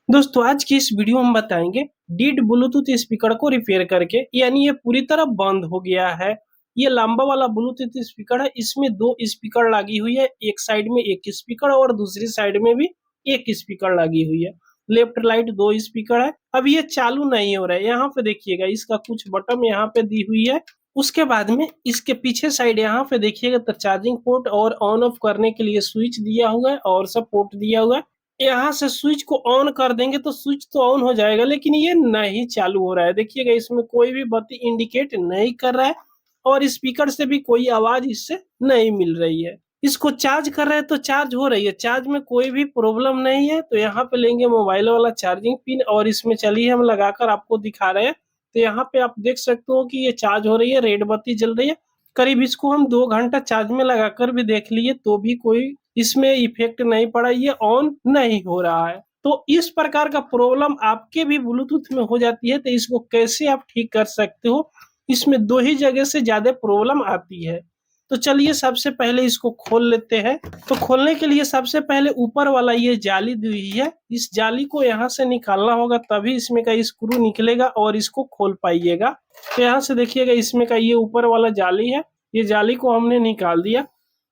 दोस्तों आज की इस वीडियो में हम बताएंगे डीड ब्लूटूथ स्पीकर को रिपेयर करके, यानी ये पूरी तरह बंद हो गया है। ये लंबा वाला ब्लूटूथ स्पीकर है, इसमें दो स्पीकर लगी हुई है, एक साइड में एक स्पीकर और दूसरी साइड में भी एक स्पीकर लगी हुई है। लेफ्ट राइट दो स्पीकर है। अब ये चालू नहीं हो रहा है, यहाँ पे देखिएगा इसका कुछ बटन यहाँ पे दी हुई है। उसके बाद में इसके पीछे साइड यहाँ पे देखिएगा तो चार्जिंग पोर्ट और ऑन ऑफ करने के लिए स्विच दिया हुआ है और सब पोर्ट दिया हुआ है। यहाँ से स्विच को ऑन कर देंगे तो स्विच तो ऑन हो जाएगा, लेकिन ये नहीं चालू हो रहा है। देखिएगा इसमें कोई भी बत्ती इंडिकेट नहीं कर रहा है और स्पीकर से भी कोई आवाज इससे नहीं मिल रही है। इसको चार्ज कर रहे हैं तो चार्ज हो रही है, चार्ज में कोई भी प्रॉब्लम नहीं है। तो यहाँ पे लेंगे मोबाइल वाला चार्जिंग पिन और इसमें चलिए हम लगाकर आपको दिखा रहे हैं। तो यहाँ पे आप देख सकते हो कि ये चार्ज हो रही है, रेड बत्ती जल रही है। करीब इसको हम 2 घंटा चार्ज में लगाकर भी देख लिए तो भी कोई इसमें इफेक्ट नहीं पड़ा, ये ऑन नहीं हो रहा है। तो इस प्रकार का प्रॉब्लम आपके भी ब्लूटूथ में हो जाती है तो इसको कैसे आप ठीक कर सकते हो। इसमें दो ही जगह से ज्यादा प्रॉब्लम आती है। तो चलिए सबसे पहले इसको खोल लेते हैं। तो खोलने के लिए सबसे पहले ऊपर वाला ये जाली दी हुई है, इस जाली को यहाँ से निकालना होगा, तभी इसमें का स्क्रू निकलेगा और इसको खोल पाइएगा। तो यहाँ से देखिएगा इसमें का ये ऊपर वाला जाली है, ये जाली को हमने निकाल दिया।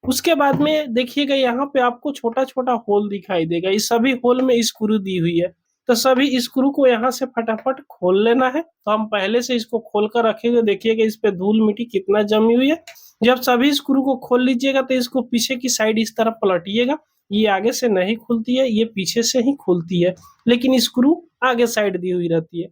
उसके बाद में देखिएगा यहाँ पे आपको छोटा छोटा होल दिखाई देगा, इस सभी होल में स्क्रू दी हुई है। तो सभी स्क्रू को यहाँ से फटाफट खोल लेना है। तो हम पहले से इसको खोल कर रखेंगे, देखिएगा इस पे धूल मिट्टी कितना जमी हुई है। जब सभी स्क्रू को खोल लीजिएगा तो इसको पीछे की साइड इस तरफ पलटिएगा। ये आगे से नहीं खुलती है, ये पीछे से ही खुलती है, लेकिन स्क्रू आगे साइड दी हुई रहती है।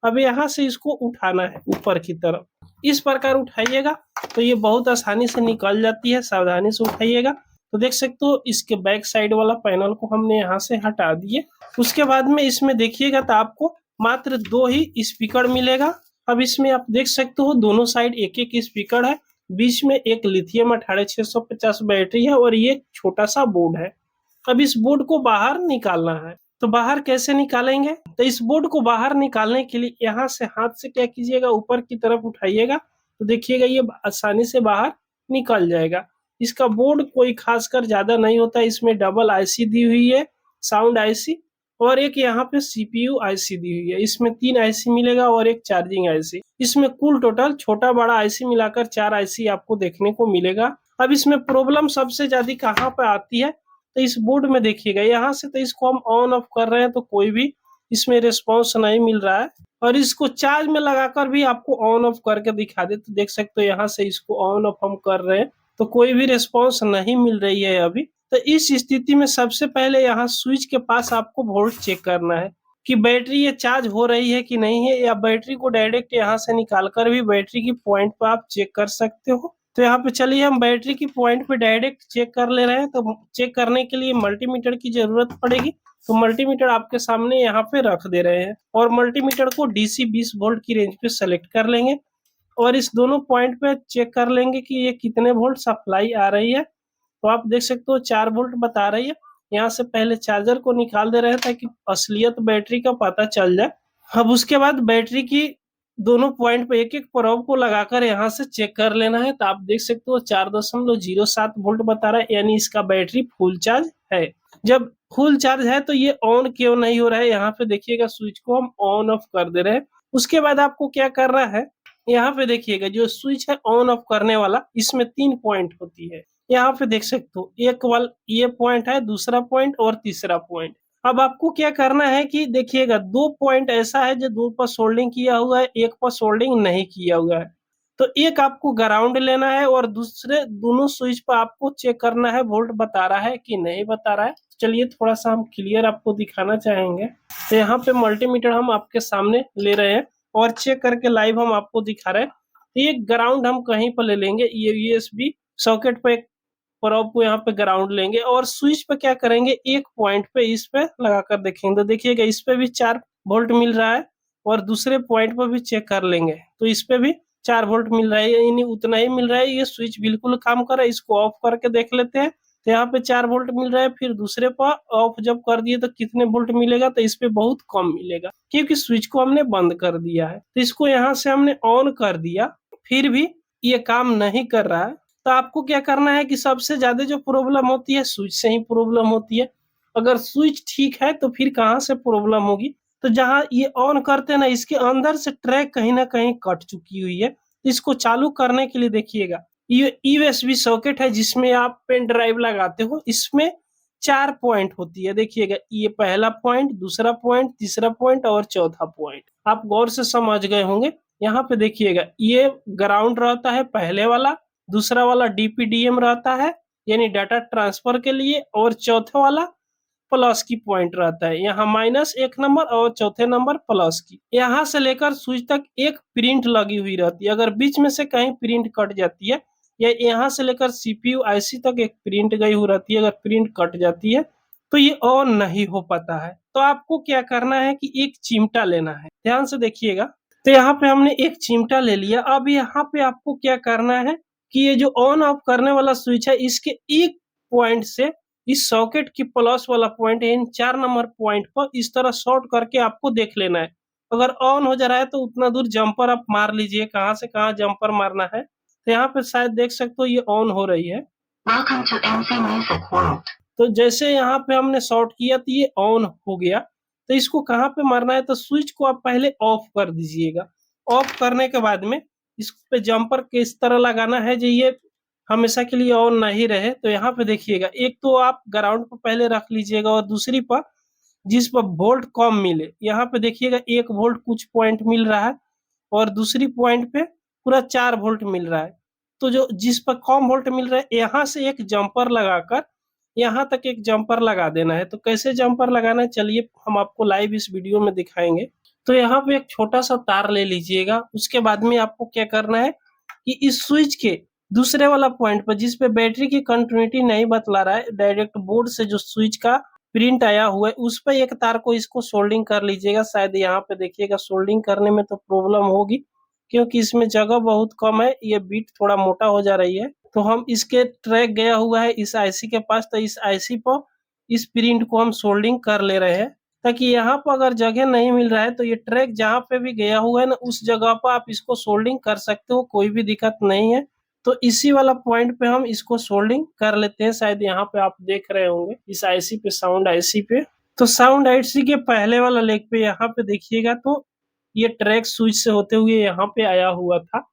अब यहाँ से इसको उठाना है ऊपर की तरफ, इस प्रकार उठाइएगा तो ये बहुत आसानी से निकल जाती है। सावधानी से उठाइएगा। तो देख सकते हो इसके बैक साइड वाला पैनल को हमने यहाँ से हटा दिए। उसके बाद में इसमें देखिएगा तो आपको मात्र दो ही स्पीकर मिलेगा। अब इसमें आप देख सकते हो दोनों साइड एक एक स्पीकर है, बीच में एक लिथियम 18650 बैटरी है और ये छोटा सा बोर्ड है। अब इस बोर्ड को बाहर निकालना है। तो बाहर कैसे निकालेंगे, तो इस बोर्ड को बाहर निकालने के लिए यहाँ से हाथ से क्या कीजिएगा, ऊपर की तरफ उठाइएगा तो देखिएगा ये आसानी से बाहर निकल जाएगा। इसका बोर्ड कोई खासकर ज्यादा नहीं होता, इसमें डबल आईसी दी हुई है, साउंड आईसी और एक यहाँ पे सीपीयू आईसी दी हुई है। इसमें 3 आईसी मिलेगा और एक चार्जिंग आईसी। इसमें कुल टोटल छोटा बड़ा आईसी मिलाकर 4 आईसी आपको देखने को मिलेगा। अब इसमें प्रॉब्लम सबसे ज्यादा कहाँ पे आती है, तो इस बोर्ड में देखिएगा यहाँ से तो इसको हम ऑन ऑफ कर रहे हैं तो कोई भी इसमें रिस्पॉन्स नहीं मिल रहा है। और इसको चार्ज में लगाकर भी आपको ऑन ऑफ करके दिखा दे तो देख सकते हो यहाँ से इसको ऑन ऑफ हम कर रहे हैं तो कोई भी रिस्पॉन्स नहीं मिल रही है अभी। तो इस स्थिति में सबसे पहले यहाँ स्विच के पास आपको वोल्ट चेक करना है कि बैटरी ये चार्ज हो रही है कि नहीं है, या बैटरी को डायरेक्ट यहाँ से निकाल कर भी बैटरी की पॉइंट पर आप चेक कर सकते हो। तो यहाँ पे चलिए हम बैटरी की पॉइंट पे डायरेक्ट चेक कर ले रहे हैं। तो चेक करने के लिए मल्टीमीटर की जरूरत पड़ेगी। तो मल्टीमीटर आपके सामने यहाँ पे रख दे रहे हैं और मल्टीमीटर को डीसी 20 वोल्ट की रेंज पे सेलेक्ट कर लेंगे और इस दोनों पॉइंट पे चेक कर लेंगे कि ये कितने वोल्ट सप्लाई आ रही है। तो आप देख सकते हो 4 वोल्ट बता रही है। यहाँ से पहले चार्जर को निकाल दे रहे हैं ताकि असलियत बैटरी का पता चल जाए। अब उसके बाद बैटरी की दोनों पॉइंट पे एक एक प्रोब को लगाकर यहाँ से चेक कर लेना है। तो आप देख सकते हो 4.07 वोल्ट बता रहा है, यानी इसका बैटरी फुल चार्ज है। जब फुल चार्ज है तो ये ऑन क्यों नहीं हो रहा है, यहाँ पे देखिएगा स्विच को हम ऑन ऑफ कर दे रहे हैं। उसके बाद आपको क्या करना है, यहाँ पे देखिएगा जो स्विच है ऑन ऑफ करने वाला, इसमें 3 पॉइंट होती है। यहाँ पे देख सकते हो एक वाला ये पॉइंट है, दूसरा पॉइंट और तीसरा पॉइंट। अब आपको क्या करना है कि देखिएगा 2 पॉइंट ऐसा है जो 2 पर सोल्डिंग किया हुआ है, एक पर सोल्डिंग नहीं किया हुआ है। तो एक आपको ग्राउंड लेना है और दूसरे दोनों स्विच पर आपको चेक करना है वोल्ट बता रहा है कि नहीं बता रहा है। चलिए थोड़ा सा हम क्लियर आपको दिखाना चाहेंगे। तो यहाँ पे मल्टीमीटर हम आपके सामने ले रहे हैं और चेक करके लाइव हम आपको दिखा रहे हैं। तो ये ग्राउंड हम कहीं पर ले लेंगे, ये यूएसबी सॉकेट पे एक प्रोब को यहाँ पे ग्राउंड लेंगे और स्विच पे क्या करेंगे, एक पॉइंट पे इस पे लगाकर देखेंगे। तो देखिएगा इस पे भी 4 वोल्ट मिल रहा है और दूसरे पॉइंट पर भी चेक कर लेंगे तो इस पे भी 4 वोल्ट मिल रहा है, यानी उतना ही मिल रहा है। ये स्विच बिल्कुल काम कर रहा है, इसको ऑफ करके देख लेते हैं। तो यहाँ पे 4 वोल्ट मिल रहा है, फिर दूसरे पर ऑफ जब कर दिए तो कितने वोल्ट मिलेगा, तो इस पे बहुत कम मिलेगा क्योंकि स्विच को हमने बंद कर दिया है। तो इसको यहाँ से हमने ऑन कर दिया, फिर भी ये काम नहीं कर रहा है। तो आपको क्या करना है कि सबसे ज्यादा जो प्रॉब्लम होती है स्विच से ही प्रॉब्लम होती है। अगर स्विच ठीक है तो फिर कहाँ से प्रॉब्लम होगी। तो जहाँ ये ऑन करते हैं ना, इसके अंदर से ट्रैक कहीं ना कहीं कट चुकी हुई है। इसको चालू करने के लिए देखिएगा, ये यूएसबी सॉकेट है जिसमें आप पेन ड्राइव लगाते हो। इसमें 4 पॉइंट होती है, देखिएगा, ये पहला पॉइंट, दूसरा पॉइंट, तीसरा पॉइंट और चौथा पॉइंट। आप गौर से समझ गए होंगे। यहाँ पे देखिएगा, ये ग्राउंड रहता है पहले वाला, दूसरा वाला डीपीडीएम रहता है यानी डाटा ट्रांसफर के लिए, और चौथे वाला प्लस की पॉइंट रहता है। यहाँ -1 नंबर और चौथे नंबर प्लस की। यहाँ से लेकर स्विच तक एक प्रिंट लगी हुई रहती है। अगर बीच में से कहीं प्रिंट कट जाती है, या यहाँ से लेकर सीपीयू आईसी तक एक प्रिंट गई हुई रहती है, अगर प्रिंट कट जाती है तो ये ऑन नहीं हो पाता है। तो आपको क्या करना है कि एक चिमटा लेना है। ध्यान से देखिएगा। तो यहाँ पे हमने एक चिमटा ले लिया। अब यहाँ पे आपको क्या करना है कि ये जो ऑन ऑफ करने वाला स्विच है, इसके एक पॉइंट से इस सॉकेट की प्लस वाला पॉइंट इन 4 नंबर पॉइंट पर इस तरह शॉर्ट करके आपको देख लेना है। अगर ऑन हो जा रहा है तो उतना दूर जंपर आप मार लीजिए। कहाँ से कहाँ जंपर मारना है, तो यहाँ पे शायद देख सकते हो ये ऑन हो रही है। Welcome to MC Music World. तो जैसे यहाँ पे हमने शॉर्ट किया तो ये ऑन हो गया। तो इसको कहाँ पे मारना है, तो स्विच को आप पहले ऑफ कर दीजिएगा। ऑफ करने के बाद में इस पे जंपर किस तरह लगाना है जो ये हमेशा के लिए ऑन नहीं रहे। तो यहाँ पे देखिएगा, एक तो आप ग्राउंड पर पहले रख लीजिएगा और दूसरी पर जिस पर वोल्ट कम मिले। यहाँ पे देखिएगा 1 वोल्ट कुछ पॉइंट मिल रहा है और दूसरी पॉइंट पे पूरा 4 वोल्ट मिल रहा है। तो जो जिस पर कम वोल्ट मिल रहा है, यहाँ से एक जंपर लगाकर यहाँ तक एक जंपर लगा देना है। तो कैसे जंपर लगाना है, चलिए हम आपको लाइव इस वीडियो में दिखाएंगे। तो यहाँ पे एक छोटा सा तार ले लीजिएगा। उसके बाद में आपको क्या करना है कि इस स्विच के दूसरे वाला पॉइंट पर जिस पे बैटरी की कंटिन्यूटी नहीं बतला रहा है, डायरेक्ट बोर्ड से जो स्विच का प्रिंट आया हुआ है उस पर एक तार को इसको सोल्डिंग कर लीजिएगा। शायद यहाँ पे देखिएगा सोल्डिंग करने में तो प्रॉब्लम होगी क्योंकि इसमें जगह बहुत कम है, ये बीट थोड़ा मोटा हो जा रही है। तो हम इसके ट्रैक गया हुआ है इस आईसी के पास, तो इस आईसी पर इस प्रिंट को हम सोल्डिंग कर ले रहे हैं ताकि यहाँ पर अगर जगह नहीं मिल रहा है तो ये ट्रैक जहाँ पे भी गया हुआ है ना, उस जगह पर आप इसको सोल्डिंग कर सकते हो, कोई भी दिक्कत नहीं है। तो इसी वाला पॉइंट पे हम इसको सोल्डिंग कर लेते हैं। शायद यहाँ पे आप देख रहे होंगे इस आईसी पे, साउंड आईसी पे। तो साउंड आईसी के पहले वाला लेग पे यहाँ पे देखिएगा तो ये ट्रैक स्विच से होते हुए यहाँ पे आया हुआ था,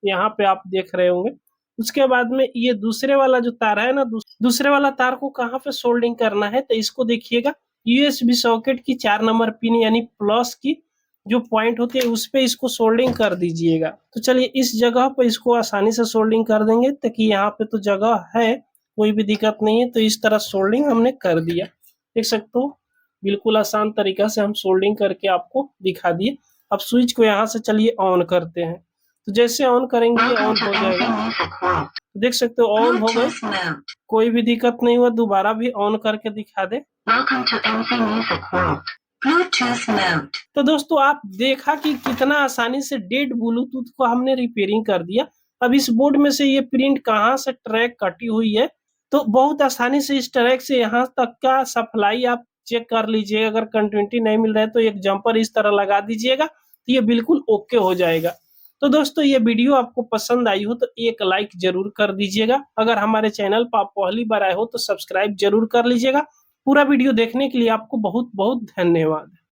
यहाँ पे आप देख रहे होंगे। उसके बाद में ये दूसरे वाला जो तार है ना, दूसरे वाला तार को कहाँ पे सोल्डिंग करना है, तो इसको देखिएगा यूएसबी सॉकेट की 4 नंबर पिन यानी प्लस की जो पॉइंट होती है उस पे इसको सोल्डिंग कर दीजिएगा। तो चलिए इस जगह पर इसको आसानी से सोल्डिंग कर देंगे ताकि यहाँ पे तो जगह है, कोई भी दिक्कत नहीं है। तो इस तरह सोल्डिंग हमने कर दिया, देख सकते हो बिल्कुल आसान तरीका से हम सोल्डिंग करके आपको दिखा दिए। अब स्विच को यहाँ से चलिए ऑन करते हैं। तो जैसे ऑन करेंगे ऑन हो जाएगा, देख सकते हो ऑन हो गए, कोई भी दिक्कत नहीं हुआ। दोबारा भी ऑन करके दिखा दे। तो दोस्तों आप देखा कि कितना आसानी से डेड ब्लूटूथ को हमने रिपेयरिंग कर दिया। अब इस बोर्ड में से ये प्रिंट कहाँ से ट्रैक कटी हुई है, तो बहुत आसानी से इस ट्रैक से यहाँ तक का सप्लाई आप चेक कर लीजिए। अगर कंटिन्यूटी नहीं मिल रहा है तो एक जंपर इस तरह लगा दीजिएगा, तो ये बिल्कुल ओके हो जाएगा। तो दोस्तों ये वीडियो आपको पसंद आई हो तो एक लाइक जरूर कर दीजिएगा। अगर हमारे चैनल पर आप पहली बार आए हो तो सब्सक्राइब जरूर कर लीजिएगा। पूरा वीडियो देखने के लिए आपको बहुत बहुत धन्यवाद।